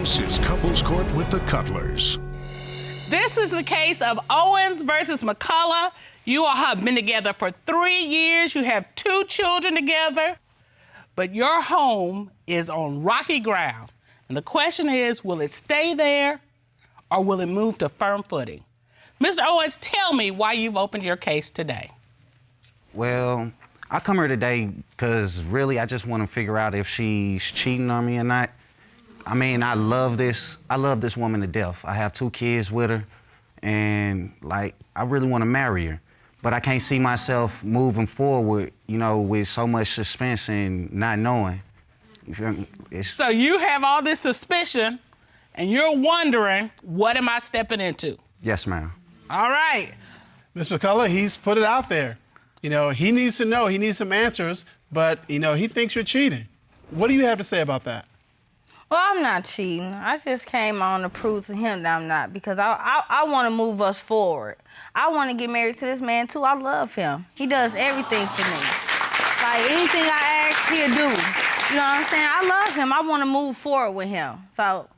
This is Couples Court with the Cutlers. This is the case of Owens versus McCullough. You all have been together for 3 years. You have 2 children together, but your home is on rocky ground. And the question is, will it stay there or will it move to firm footing? Mr. Owens, tell me why you've opened your case today. Well, I come here today because really I just want to figure out if she's cheating on me or not. I mean, I love this woman to death. I have 2 kids with her, and like, I really want to marry her. But I can't see myself moving forward, you know, with so much suspense and not knowing. You feel me? So you have all this suspicion, and you're wondering, what am I stepping into? Yes, ma'am. All right. Ms. McCullough, he's put it out there. You know, he needs to know, he needs some answers, but, you know, he thinks you're cheating. What do you have to say about that? Well, I'm not cheating. I just came on to prove to him that I'm not, because I want to move us forward. I want to get married to this man, too. I love him. He does everything for me. Like, anything I ask, he'll do. You know what I'm saying? I love him. I want to move forward with him. So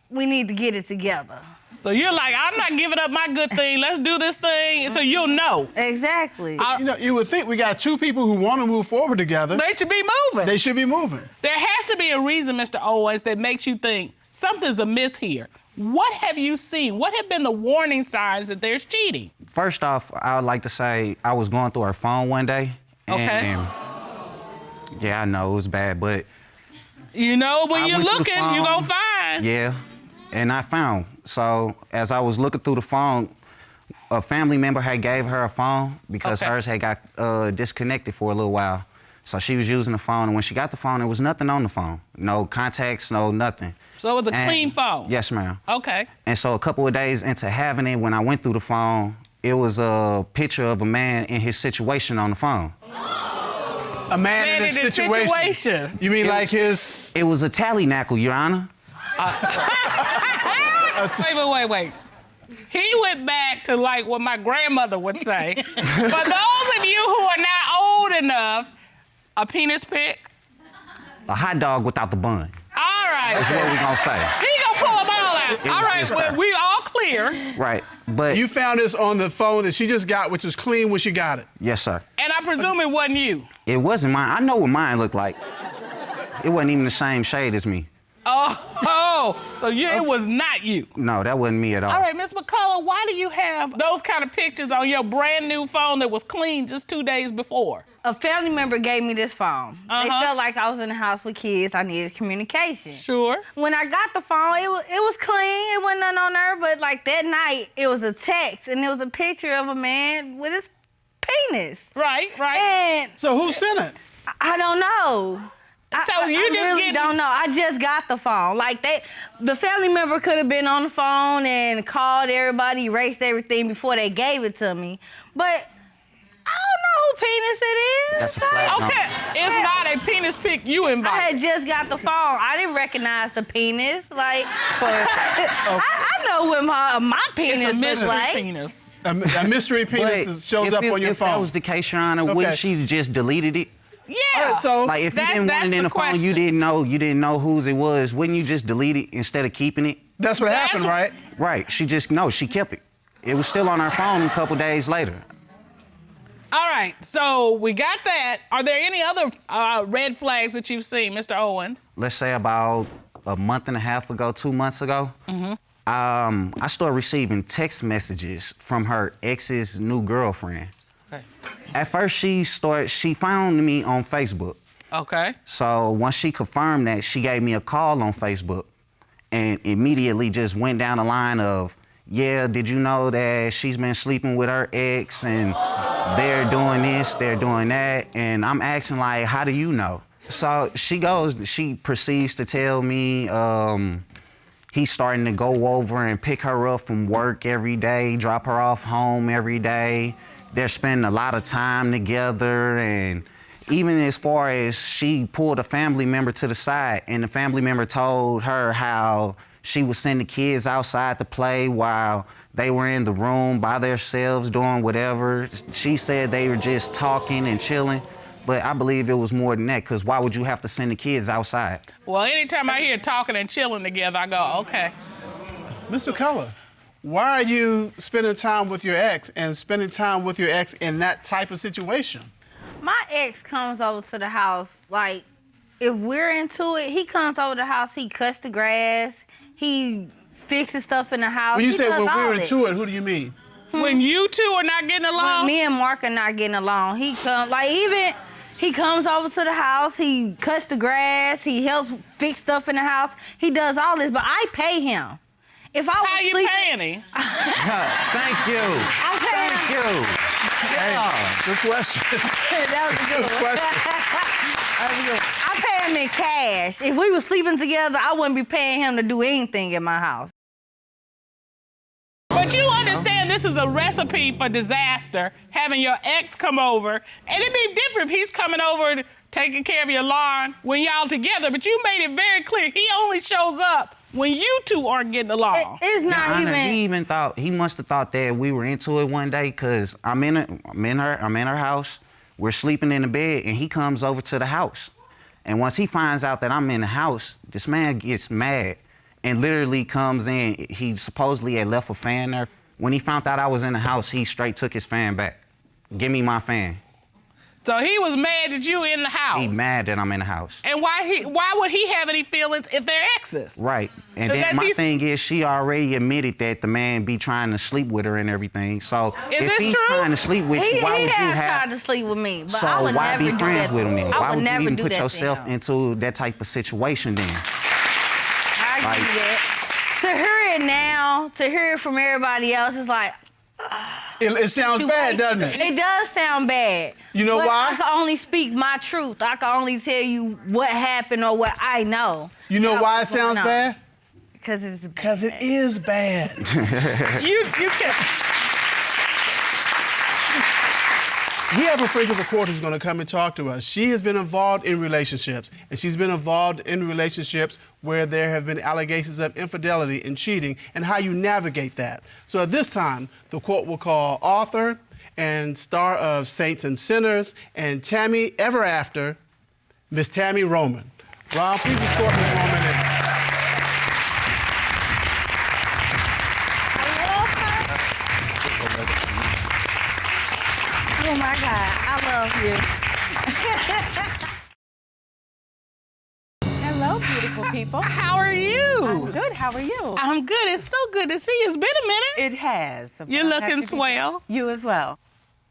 we need to get it together. So you're like, I'm not giving up my good thing. Let's do this thing so you'll know. Exactly. You know, you would think we got 2 people who want to move forward together. They should be moving. They should be moving. There has to be a reason, Mr. Owens, that makes you think something's amiss here. What have you seen? What have been the warning signs that there's cheating? First off, I would like to say I was going through her phone one day. Okay. And, yeah, I know it was bad, but you know, when you're looking, you're gonna find. Yeah, and I found. So as I was looking through the phone, a family member had gave her a phone because hers had got disconnected for a little while. So she was using the phone, and when she got the phone, there was nothing on the phone. No contacts, no nothing. So it was a clean phone? Yes, ma'am. Okay. And so a couple of days into having it, when I went through the phone, it was a picture of a man in his situation on the phone. A man in his situation. You mean like his... It was a tally-knackle, Your Honor. Wait. He went back to like what my grandmother would say. For those of you who are not old enough, a penis pic? A hot dog without the bun. All right. That's what we gonna say. He gonna pull them all out. All right, well, we all clear. Right, but... You found this on the phone that she just got, which was clean when she got it. Yes, sir. And I presume it wasn't you. It wasn't mine. I know what mine looked like. It wasn't even the same shade as me. So it was not you. No, that wasn't me at all. All right, Ms. McCullough, why do you have those kind of pictures on your brand new phone that was clean just 2 days before? A family member gave me this phone. They felt like I was in the house with kids. I needed communication. Sure. When I got the phone, it was clean. It wasn't nothing on there, but like that night, it was a text, and it was a picture of a man with his penis. Right. And so who sent it? I don't know. So I really don't know. I just got the phone. Like the family member could have been on the phone and called everybody, erased everything before they gave it to me. But I don't know who penis it is. That's a flag. Okay, it's not a penis pic you I invited. had just got the phone. I didn't recognize the penis. Like, So, I know what my penis It's a looks mystery like. penis. A mystery penis shows up on your if phone. If that was the case, Your Honor, wouldn't she just deleted it? Yeah. All right, so Like, if you didn't want it in the phone, you didn't know whose it was, wouldn't you just delete it instead of keeping it? that's what happened, right? Right. She kept it. It was still on her phone a couple days later. All right, so we got that. Are there any other red flags that you've seen, Mr. Owens? Let's say about a month and a half ago, 2 months ago, I started receiving text messages from her ex's new girlfriend. Okay. At first, she found me on Facebook. Okay. So once she confirmed that, she gave me a call on Facebook and immediately just went down the line of, yeah, did you know that she's been sleeping with her ex and they're doing this, they're doing that? And I'm asking, like, how do you know? So she proceeds to tell me he's starting to go over and pick her up from work every day, drop her off home every day. They're spending a lot of time together, and even as far as she pulled a family member to the side, and the family member told her how she would send the kids outside to play while they were in the room by themselves doing whatever. She said they were just talking and chilling. But I believe it was more than that, because why would you have to send the kids outside? Well, anytime I hear talking and chilling together, I go, okay. Ms. McCullough, why are you spending time with your ex and spending time with your ex in that type of situation? My ex comes over to the house, like, if we're into it, he comes over to the house, he cuts the grass, he fixes stuff in the house. When you say does when all we're that. into it, who do you mean? When you two are not getting along? When me and Mark are not getting along, he comes, like, even he comes over to the house, he cuts the grass, he helps fix stuff in the house, he does all this, but I pay him. If I was How you sleeping, paying him? Thank you. I'm paying Thank him. you. Yeah. Good question. That was a good one. question. That was a good one. I pay him in cash. If we were sleeping together, I wouldn't be paying him to do anything in my house. But you understand this is a recipe for disaster, having your ex come over. And it'd be different if he's coming over taking care of your lawn when y'all together, but you made it very clear he only shows up when you two aren't getting along. It's not Honor, even. he even thought, he must have thought that we were into it one day, because I'm in her house, we're sleeping in the bed, and he comes over to the house. And once he finds out that I'm in the house, this man gets mad and literally comes in. He supposedly had left a fan there. When he found out I was in the house, he straight took his fan back. Give me my fan. So he was mad that you in the house. He mad that I'm in the house. And why would he have any feelings if they're exes? Right. And Unless then my he's- thing is, she already admitted that the man be trying to sleep with her and everything. So Is if this he's true? trying to sleep with you, why He would you has have... tried to sleep with me, but So I would why never be do friends that with him then? I Why would would you never even do put that to yourself him. into that type of situation then? I Like- do that. To hear it now, to hear it from everybody else, it's like, It sounds bad, doesn't it? It does sound bad. You know but why? I can only speak my truth. I can only tell you what happened or what I know. You know Not why it what's going sounds on. bad? Because it's bad. Because it is bad. You can. We have a friend of the court who's going to come and talk to us. She has been involved in relationships, and she's been involved in relationships where there have been allegations of infidelity and cheating, and how you navigate that. So at this time, the court will call author and star of Saints and Sinners and Tammy Ever After, Miss Tammy Roman. Ron, please escort Miss Roman in. Oh my God, I love you. Hello, beautiful people. How are you? I'm good. How are you? I'm good. It's so good to see you. It's been a minute. It has. You're I'm looking happy to be swell. here. You as well.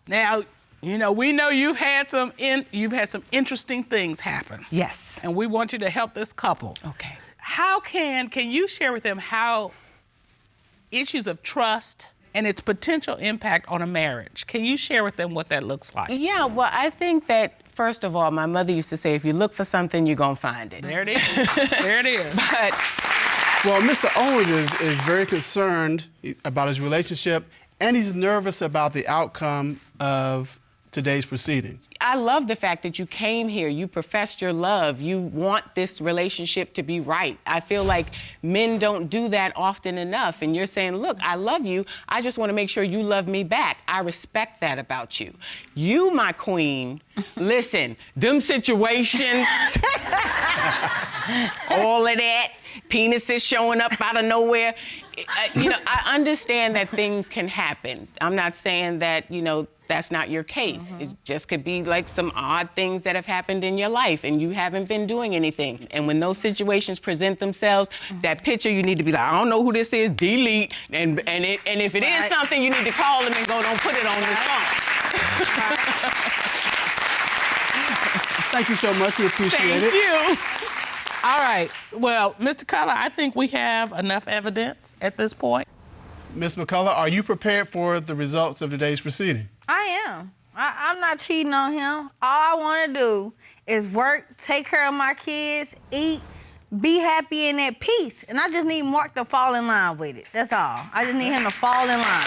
Now, we know you've had some interesting things happen. Yes. And we want you to help this couple. Okay. How can you share with them how issues of trust and its potential impact on a marriage? Can you share with them what that looks like? Yeah, well, I think that, first of all, my mother used to say, if you look for something, you're going to find it. There it is. There it is. But Well, Mr. Owens is very concerned about his relationship, and he's nervous about the outcome of today's proceeding. I love the fact that you came here, you professed your love, you want this relationship to be right. I feel like men don't do that often enough, and you're saying, look, I love you, I just want to make sure you love me back. I respect that about you. You, my queen, listen, them situations, all of that, penises showing up out of nowhere, I understand that things can happen. I'm not saying that, that's not your case. It just could be like some odd things that have happened in your life and you haven't been doing anything. And when those situations present themselves, that picture, you need to be like, I don't know who this is, delete. And if it is something, you need to call them and go, don't put it on this phone. Thank you so much. We appreciate it. Thank you. All right. Well, Mr. Color, I think we have enough evidence at this point. Ms. McCullough, are you prepared for the results of today's proceeding? I am. I'm not cheating on him. All I want to do is work, take care of my kids, eat, be happy and at peace. And I just need Mark to fall in line with it. That's all. I just need him to fall in line.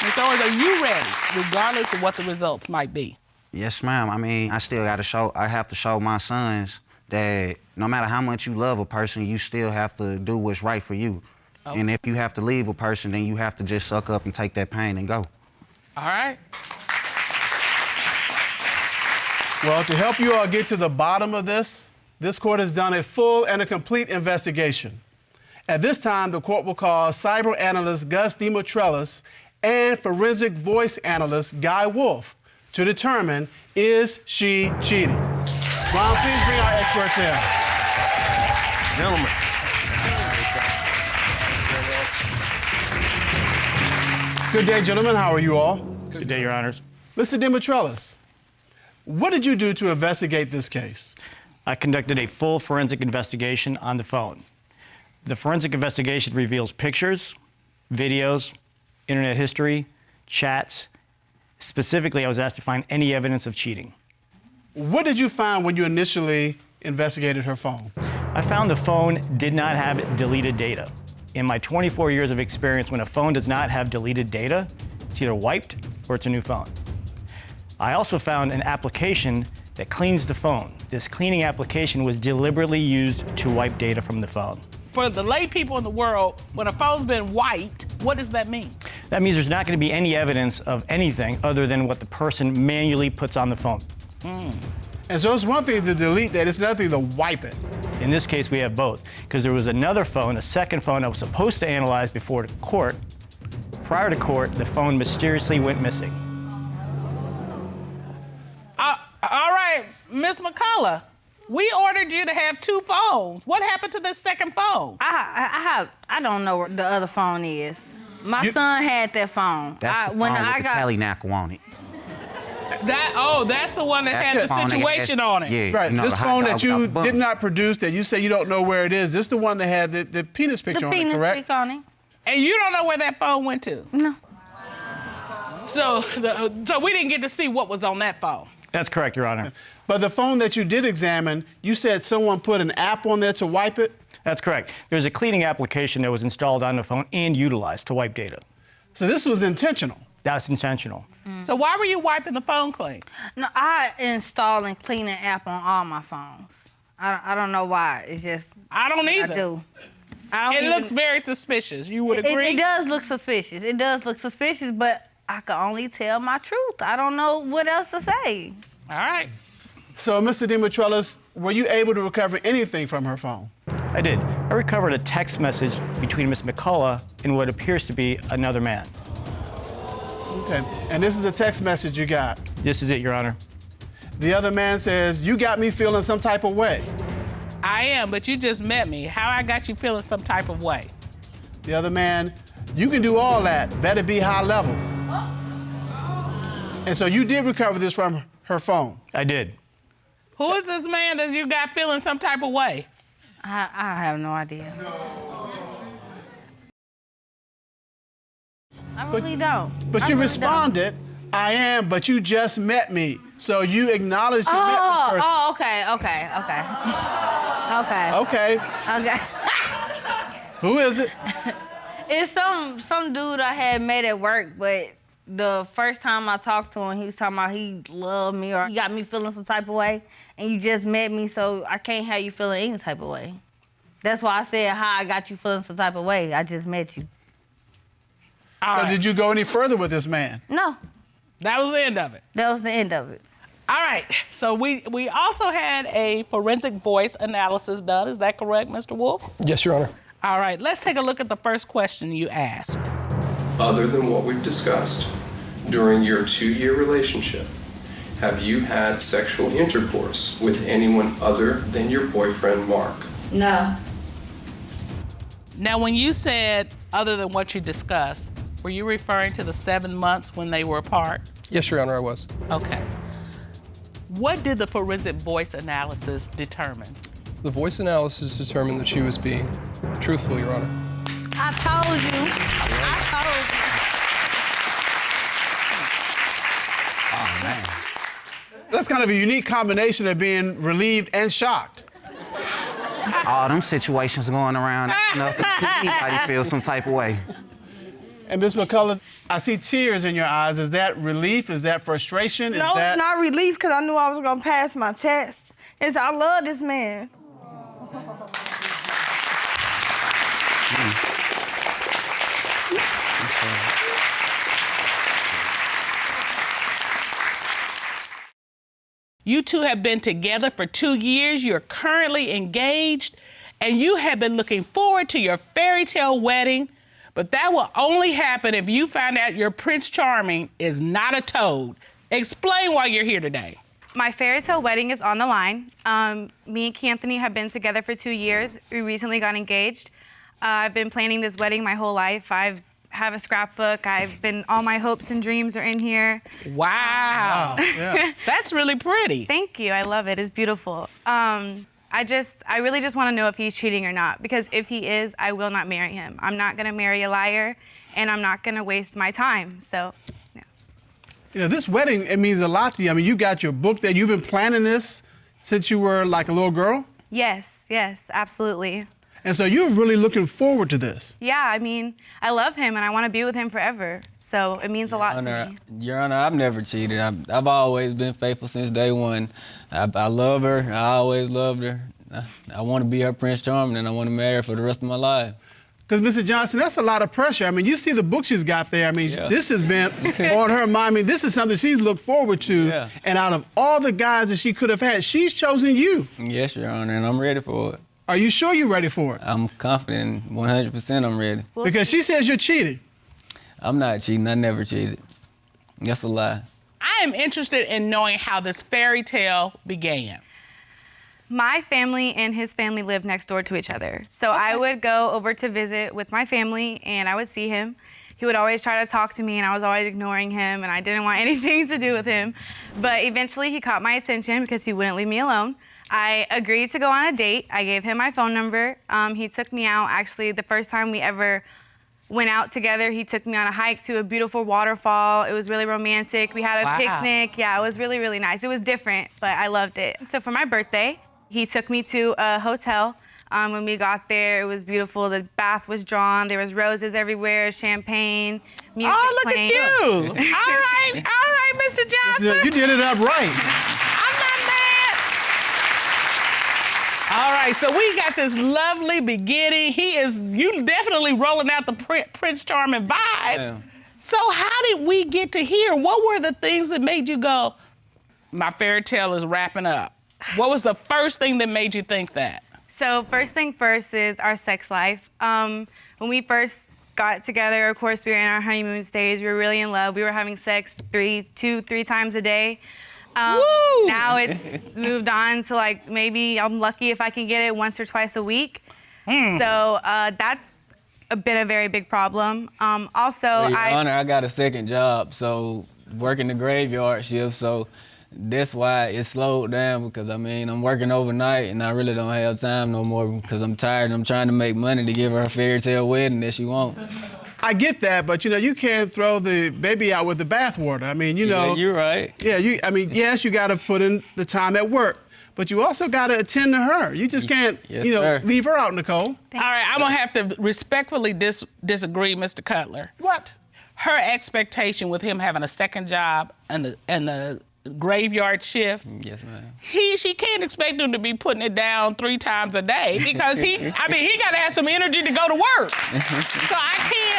Ms. Owens, are you ready, regardless of what the results might be? Yes, ma'am. I mean, I have to show my sons that no matter how much you love a person, you still have to do what's right for you. Okay. And if you have to leave a person, then you have to just suck up and take that pain and go. All right. Well, to help you all get to the bottom of this court has done a full and a complete investigation. At this time, the court will call cyber analyst Gus DeMotrellis and forensic voice analyst Guy Wolf to determine, is she cheating? Ron, please bring our experts in. Gentlemen. Good day, gentlemen. How are you all? Good day, Your Honors. Mr. DeMotrellis, what did you do to investigate this case? I conducted a full forensic investigation on the phone. The forensic investigation reveals pictures, videos, internet history, chats. Specifically, I was asked to find any evidence of cheating. What did you find when you initially investigated her phone? I found the phone did not have deleted data. In my 24 years of experience, when a phone does not have deleted data, it's either wiped or it's a new phone. I also found an application that cleans the phone. This cleaning application was deliberately used to wipe data from the phone. For the lay people in the world, when a phone's been wiped, what does that mean? That means there's not going to be any evidence of anything other than what the person manually puts on the phone. And so it's one thing to delete that, it's another thing to wipe it. In this case, we have both, because there was another phone, a second phone I was supposed to analyze before the court. Prior to court, the phone mysteriously went missing. All right, Miss McCullough, we ordered you to have 2 phones. What happened to this second phone? I don't know what the other phone is. My son had that phone. That's the phone with the Tally-knack on it. That's the one that had the the phone that situation on it. Yeah, Right, you know, this the hot phone dog that you without the bun. did not produce, that you say you don't know where it is, this the one that had the penis picture The on it, penis correct? pic on it. And you don't know where that phone went to? No. So we didn't get to see what was on that phone. That's correct, Your Honor. But the phone that you did examine, you said someone put an app on there to wipe it? That's correct. There's a cleaning application that was installed on the phone and utilized to wipe data. So this was intentional. That's intentional. So why were you wiping the phone clean? No, I install and clean an app on all my phones. I don't know why. It's just I don't either. I do. I don't It even- looks very suspicious. You would agree? It does look suspicious. It does look suspicious, but I can only tell my truth. I don't know what else to say. All right. So, Mr. DeMotrellis, were you able to recover anything from her phone? I did. I recovered a text message between Miss McCullough and what appears to be another man. Okay, and this is the text message you got. This is it, Your Honor. The other man says, you got me feeling some type of way. I am, but you just met me. How I got you feeling some type of way? The other man, you can do all that, better be high level. And so you did recover this from her phone. I did. Who is this man that you got feeling some type of way? I have no idea. I really don't. But I you really responded, I am, but you just met me. So you acknowledged you met this person. Okay. Okay. Who is it? It's some dude I had met at work, but the first time I talked to him, he was talking about he loved me or he got me feeling some type of way, and you just met me, so I can't have you feeling any type of way. That's why I said how I got you feeling some type of way. I just met you. All So right. did you go any further with this man? No, That was the end of it. that was the end of it. All right. So we also had a forensic voice analysis done. Is that correct, Mr. Wolf? Yes, Your Honor. All right. Let's take a look at the first question you asked. Other than what we've discussed, during your 2-year relationship, have you had sexual intercourse with anyone other than your boyfriend, Mark? No. Now, when you said other than what you discussed, were you referring to the 7 months when they were apart? Yes, Your Honor, I was. Okay. What did the forensic voice analysis determine? The voice analysis determined that she was being truthful, Your Honor. I told you. Oh, man. That's kind of a unique combination of being relieved and shocked. All them situations going around enough to anybody feel some type of way. And Ms. McCullough, I see tears in your eyes. Is that relief? Is that frustration? No, it's not relief because I knew I was going to pass my test. It's I love this man. You two have been together for 2 years. You're currently engaged, and you have been looking forward to your fairy tale wedding, but that will only happen if you find out your Prince Charming is not a toad. Explain why you're here today. My fairy tale wedding is on the line. Me and Anthony have been together for 2 years. We recently got engaged. I've been planning this wedding my whole life. I have a scrapbook. All my hopes and dreams are in here. Wow. Yeah. That's really pretty. Thank you, I love it, it's beautiful. I really just wanna know if he's cheating or not, because if he is, I will not marry him. I'm not gonna marry a liar, and I'm not gonna waste my time, so, yeah. You know, this wedding, it means a lot to you. I mean, you got your book there. You've been planning this since you were like a little girl? Yes, absolutely. And so you're really looking forward to this. Yeah, I mean, I love him and I want to be with him forever. So it means a lot to me. Your Honor, I've never cheated. I've always been faithful since day one. I love her. I always loved her. I want to be her Prince Charming, and I want to marry her for the rest of my life. Because, Mr. Johnson, that's a lot of pressure. I mean, you see the book she's got there. I mean, This has been on her mind. I mean, this is something she's looked forward to. Yeah. And out of all the guys that she could have had, she's chosen you. Yes, Your Honor, and I'm ready for it. Are you sure you're ready for it? I'm confident, 100% I'm ready. Because she says you're cheating. I'm not cheating. I never cheated. That's a lie. I am interested in knowing how this fairy tale began. My family and his family lived next door to each other. So I would go over to visit with my family and I would see him. He would always try to talk to me and I was always ignoring him and I didn't want anything to do with him. But eventually he caught my attention because he wouldn't leave me alone. I agreed to go on a date. I gave him my phone number. He took me out. Actually, the first time we ever went out together, he took me on a hike to a beautiful waterfall. It was really romantic. We had a picnic. Yeah, it was really, really nice. It was different, but I loved it. So for my birthday, he took me to a hotel. When we got there, it was beautiful. The bath was drawn. There was roses everywhere, champagne, music playing. Oh, look at you. All right, Mr. Johnson. You did it up right. All right, so we got this lovely beginning. You definitely rolling out the Prince Charming vibe. Yeah. So how did we get to here? What were the things that made you go, my fairy tale is wrapping up? What was the first thing that made you think that? So first thing first is our sex life. When we first got together, of course, we were in our honeymoon stage. We were really in love. We were having sex two, three times a day. Now it's moved on to like maybe I'm lucky if I can get it once or twice a week. So that's been a very big problem. Also, Your Honor, I got a second job, so working the graveyard shift, so that's why it slowed down because I mean I'm working overnight and I really don't have time no more because I'm tired and I'm trying to make money to give her a fairy tale wedding that she wants. I get that, but you can't throw the baby out with the bathwater. I mean, Yeah, you're right. Yeah, yes, you got to put in the time at work, but you also got to attend to her. You just can't, leave her out in the cold. All right, I'm gonna have to respectfully disagree, Mr. Cutler. What? Her expectation with him having a second job and the graveyard shift. Yes, ma'am. She can't expect him to be putting it down 3 times a day because he got to have some energy to go to work. So I can't.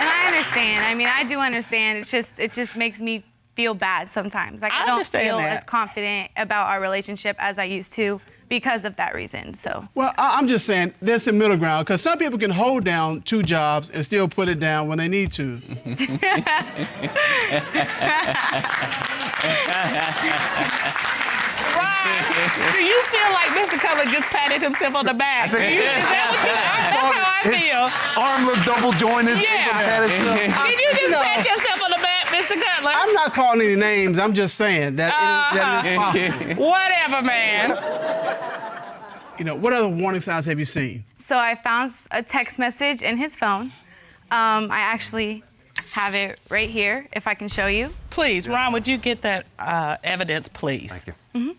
And I understand. I mean, I do understand. It just makes me feel bad sometimes. Like I don't feel as confident about our relationship as I used to because of that reason. So. Well, I'm just saying there's the middle ground because some people can hold down 2 jobs and still put it down when they need to. Do you feel like Mr. Cutler just patted himself on the back? That's how I feel. Arm look double jointed. Yeah. Did you just pat yourself on the back, Mr. Cutler? I'm not calling any names. I'm just saying that is possible. Whatever, man. What other warning signs have you seen? So I found a text message in his phone. I actually have it right here, if I can show you. Please, Ron, would you get that evidence, please? Thank you.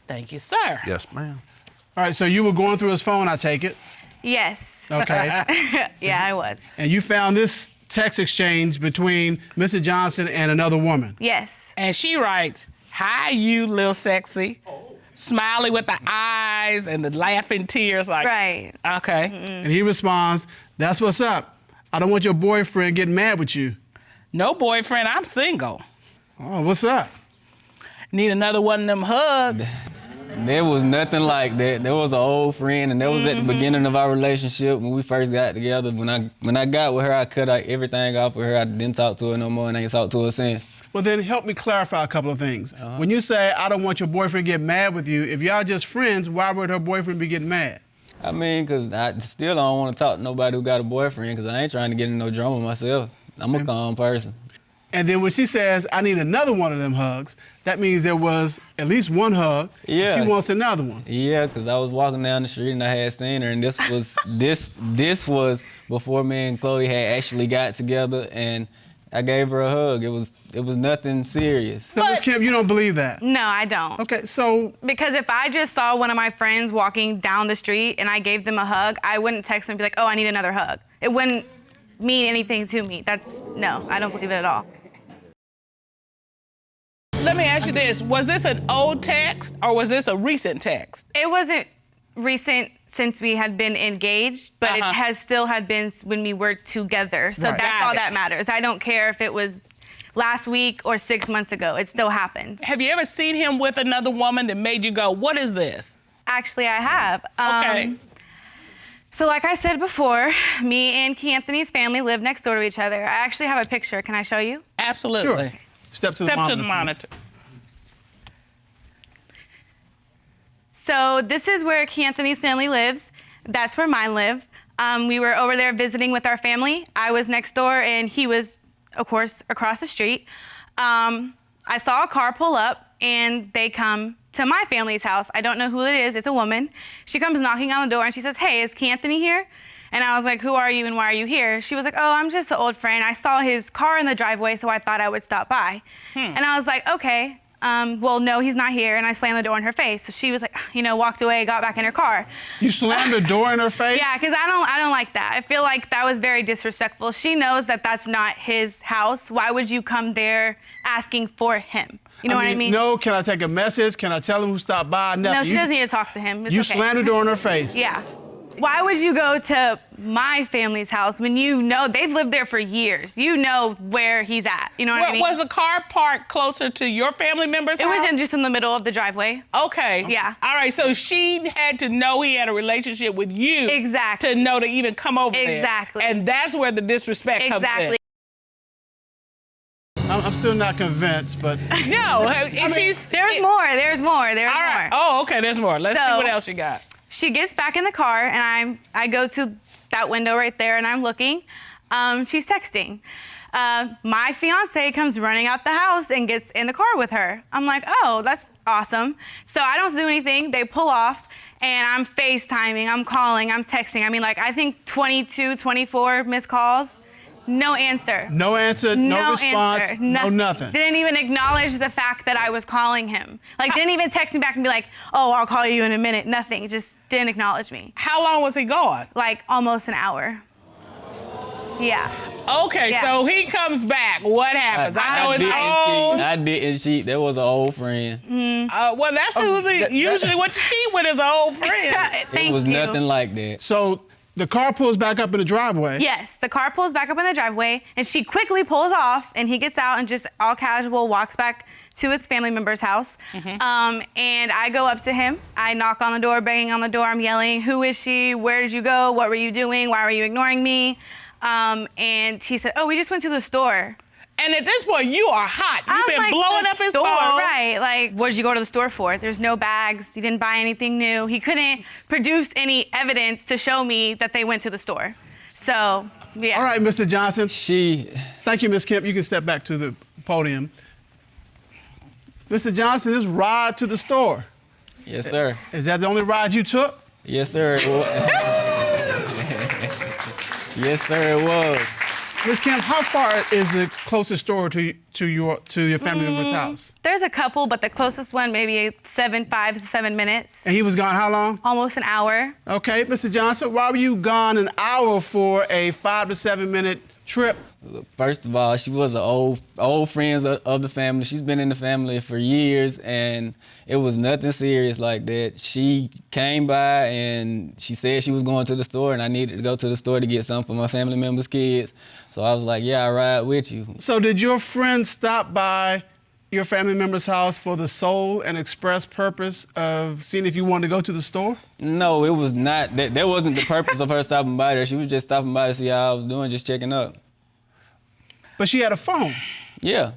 Thank you, sir. Yes, ma'am. All right, so you were going through his phone, I take it? Yes. Okay. Yeah, I was. And you found this text exchange between Mr. Johnson and another woman? Yes. And she writes, "Hi, you little sexy." Smiley with the eyes and the laughing tears like. Right. Okay. And he responds, "That's what's up. I don't want your boyfriend getting mad with you." No boyfriend, I'm single. Oh, what's up? Need another one of them hugs. There was nothing like that. There was an old friend, and that was at the beginning of our relationship when we first got together. When I got with her, I cut everything off with her. I didn't talk to her no more, and I ain't talked to her since. Well, then help me clarify a couple of things. When you say, I don't want your boyfriend to get mad with you, if y'all just friends, why would her boyfriend be getting mad? I mean, because I still don't want to talk to nobody who got a boyfriend, because I ain't trying to get in no drama myself. I'm a calm person. And then when she says, I need another one of them hugs, that means there was at least one hug. Yeah. She wants another one. Yeah, because I was walking down the street and I had seen her, and this was this was before me and Chloe had actually got together, and I gave her a hug. It was nothing serious. So, Ms. Kempf, you don't believe that? No, I don't. Okay, so... Because if I just saw one of my friends walking down the street and I gave them a hug, I wouldn't text them and be like, oh, I need another hug. It wouldn't mean anything to me. No, I don't believe it at all. Let me ask you this. Was this an old text or was this a recent text? It wasn't recent since we had been engaged, but it has still had been when we were together. So that's all that matters. I don't care if it was last week or 6 months ago. It still happened. Have you ever seen him with another woman that made you go, what is this? Actually, I have. Okay. So like I said before, me and Key Anthony's family live next door to each other. I actually have a picture. Can I show you? Absolutely. Sure. Step to the monitor. So this is where Key Anthony's family lives. That's where mine live. We were over there visiting with our family. I was next door and he was, of course, across the street. I saw a car pull up and they come to my family's house. I don't know who it is. It's a woman. She comes knocking on the door and she says, hey, is Key Anthony here? And I was like, who are you and why are you here? She was like, oh, I'm just an old friend. I saw his car in the driveway, so I thought I would stop by. And I was like, okay, well, no, he's not here. And I slammed the door in her face. So she was like, walked away, got back in her car. You slammed the door in her face? Yeah, because I don't like that. I feel like that was very disrespectful. She knows that that's not his house. Why would you come there asking for him? You know what I mean? No, can I take a message? Can I tell him who stopped by? Nothing. No, she doesn't need to talk to him. It's you okay. slammed the door in her face. Yeah. Why would you go to my family's house when you know they've lived there for years? You know where he's at. You know what I mean? Was the car parked closer to your family member's house? It was just in the middle of the driveway. Okay. Yeah. All right, so she had to know he had a relationship with you. Exactly. To know to even come over there. Exactly. And that's where the disrespect comes in. Exactly. I'm still not convinced, but... No, there's more. All right. Oh, okay, there's more. Let's see what else you got. She gets back in the car, and I go to that window right there, and I'm looking. She's texting. My fiance comes running out the house and gets in the car with her. I'm like, oh, that's awesome. So I don't do anything. They pull off, and I'm FaceTiming, I'm calling, I'm texting. I mean, I think 22, 24 missed calls. No answer. No answer, no response, answer, no nothing. Didn't even acknowledge the fact that I was calling him. Didn't even text me back and be like, oh, I'll call you in a minute. Nothing, just didn't acknowledge me. How long was he gone? Almost an hour. Yeah. Okay, so he comes back. What happens? I didn't cheat. That was an old friend. Well, that's usually what you cheat with is an old friend. It was nothing like that. So the car pulls back up in the driveway. Yes, the car pulls back up in the driveway, and she quickly pulls off, and he gets out and just all casual walks back to his family member's house. And I go up to him. I knock on the door, banging on the door. I'm yelling, who is she? Where did you go? What were you doing? Why were you ignoring me? And he said, oh, we just went to the store. And at this point, you are hot. You've been blowing up his phone. Right, what did you go to the store for? There's no bags. You didn't buy anything new. He couldn't produce any evidence to show me that they went to the store. So, yeah. All right, Mr. Johnson. Thank you, Ms. Kempf. You can step back to the podium. Mr. Johnson, this ride to the store. Yes, sir. Is that the only ride you took? Yes, sir. Yes, sir, it was. Ms. Kempf, how far is the closest store to your family member's house? There's a couple, but the closest one maybe 5 to 7 minutes. And he was gone how long? Almost an hour. Okay, Mr. Johnson, why were you gone an hour for a 5 to 7 minute trip? First of all, she was an old friend of the family. She's been in the family for years, and it was nothing serious like that. She came by and she said she was going to the store, and I needed to go to the store to get something for my family members' kids. So I was like, yeah, I'll ride with you. So did your friend stop by your family member's house for the sole and express purpose of seeing if you wanted to go to the store? No, it was not. That wasn't the purpose of her stopping by there. She was just stopping by to see how I was doing, just checking up. But she had a phone. Yeah.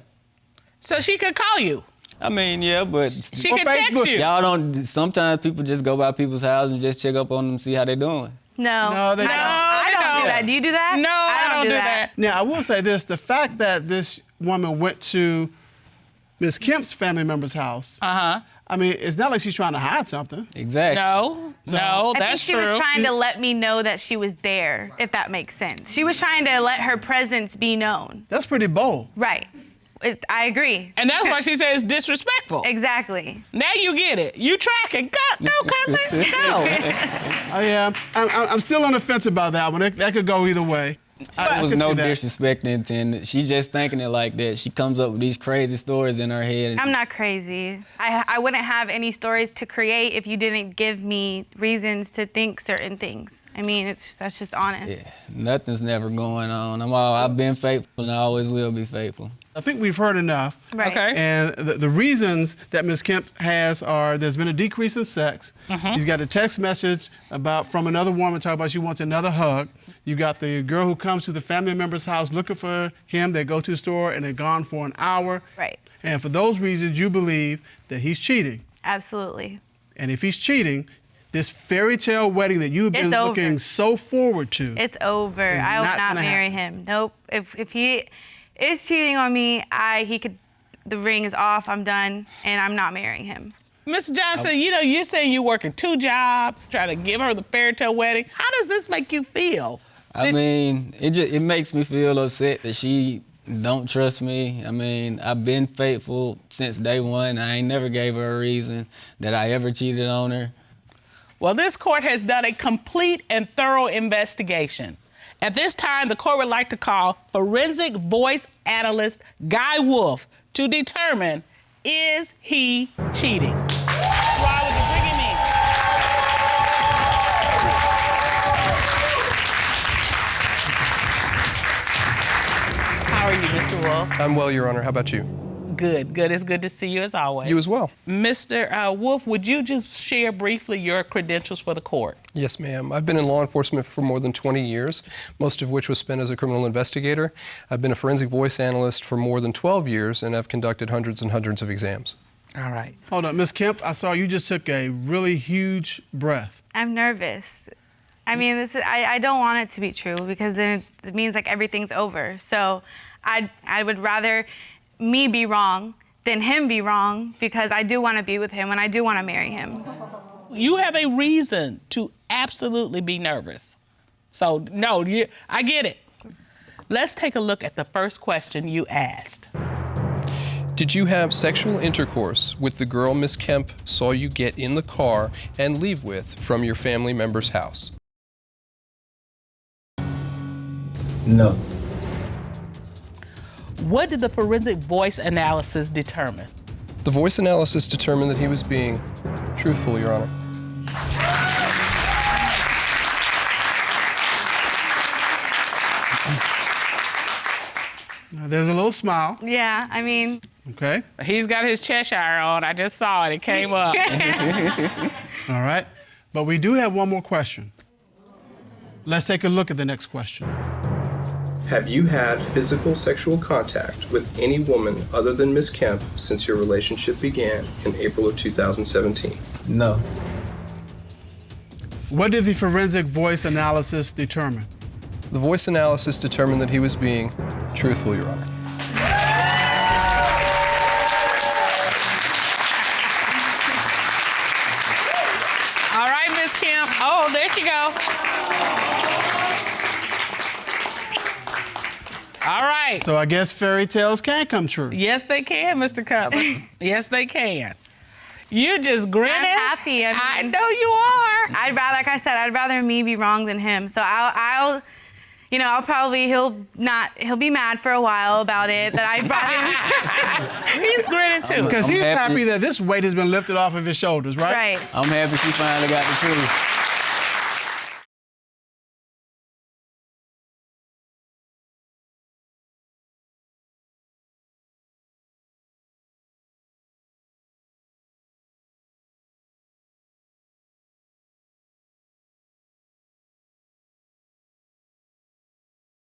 So she could call you. I mean, yeah, but She could text you. y'all don't. Sometimes people just go by people's houses and just check up on them, see how they doing. No, they don't. I don't do that. Do you do that? No, I don't do that. Now, I will say this. The fact that this woman went to Ms. Kemp's family member's house, I mean, it's not like she's trying to hide something. Exactly. No, I that's think she true. was trying to let me know that she was there, if that makes sense. She was trying to let her presence be known. That's pretty bold. Right. I agree. And that's why she says disrespectful. Exactly. Now you get it. You tracking. Go, Cutler, go. Yeah, I'm still on the fence about that one. That could go either way. There was no disrespect intended. She's just thinking it like that. She comes up with these crazy stories in her head. I'm not crazy. I wouldn't have any stories to create if you didn't give me reasons to think certain things. I mean, that's just honest. Yeah, nothing's never going on. I've been faithful and I always will be faithful. I think we've heard enough. Right. Okay. And the reasons that Ms. Kemp has are there's been a decrease in sex. He's got a text message from another woman talking about she wants another hug. You got the girl who comes to the family member's house looking for him. They go to the store and they're gone for an hour. Right. And for those reasons, you believe that he's cheating. Absolutely. And if he's cheating, this fairy tale wedding that you've been looking so forward to. It's over. I will not marry him. Nope. If he is cheating on me, the ring is off, I'm done, and I'm not marrying him. Mr. Johnson, you're saying you're working 2 jobs, trying to give her the fairy tale wedding. How does this make you feel? I mean, it makes me feel upset that she don't trust me. I mean, I've been faithful since day one. I ain't never gave her a reason that I ever cheated on her. Well, this court has done a complete and thorough investigation. At this time, the court would like to call forensic voice analyst Guy Wolf to determine, is he cheating? Why would you bring him in? How are you, Mr. Wolf? I'm well, Your Honor. How about you? Good. It's good to see you as always. You as well. Mr. Wolf, would you just share briefly your credentials for the court? Yes, ma'am. I've been in law enforcement for more than 20 years, most of which was spent as a criminal investigator. I've been a forensic voice analyst for more than 12 years, and I've conducted hundreds and hundreds of exams. All right. Hold on, Ms. Kemp, I saw you just took a really huge breath. I'm nervous. I mean, I don't want it to be true because then it means like everything's over. So I would rather me be wrong than him be wrong because I do want to be with him and I do want to marry him. You have a reason to absolutely be nervous. So, no, I get it. Let's take a look at the first question you asked. Did you have sexual intercourse with the girl Miss Kemp saw you get in the car and leave with from your family member's house? No. What did the forensic voice analysis determine? The voice analysis determined that he was being truthful, Your Honor. There's a little smile. Yeah, I mean. Okay. He's got his Cheshire on. I just saw it. It came up. All right. But we do have one more question. Let's take a look at the next question. Have you had physical sexual contact with any woman other than Ms. Kemp since your relationship began in April of 2017? No. What did the forensic voice analysis determine? The voice analysis determined that he was being truthful, Your Honor. All right, Ms. Kemp. Oh, there she go. All right. So I guess fairy tales can come true. Yes, they can, Mr. Cutler. Yes, they can. You just grinning. I'm happy. I know you are. Like I said, I'd rather me be wrong than him. So I'll he'll be mad for a while about it that I brought him. He's grinning too. Because he's happy that this weight has been lifted off of his shoulders, right? Right. I'm happy she finally got the truth.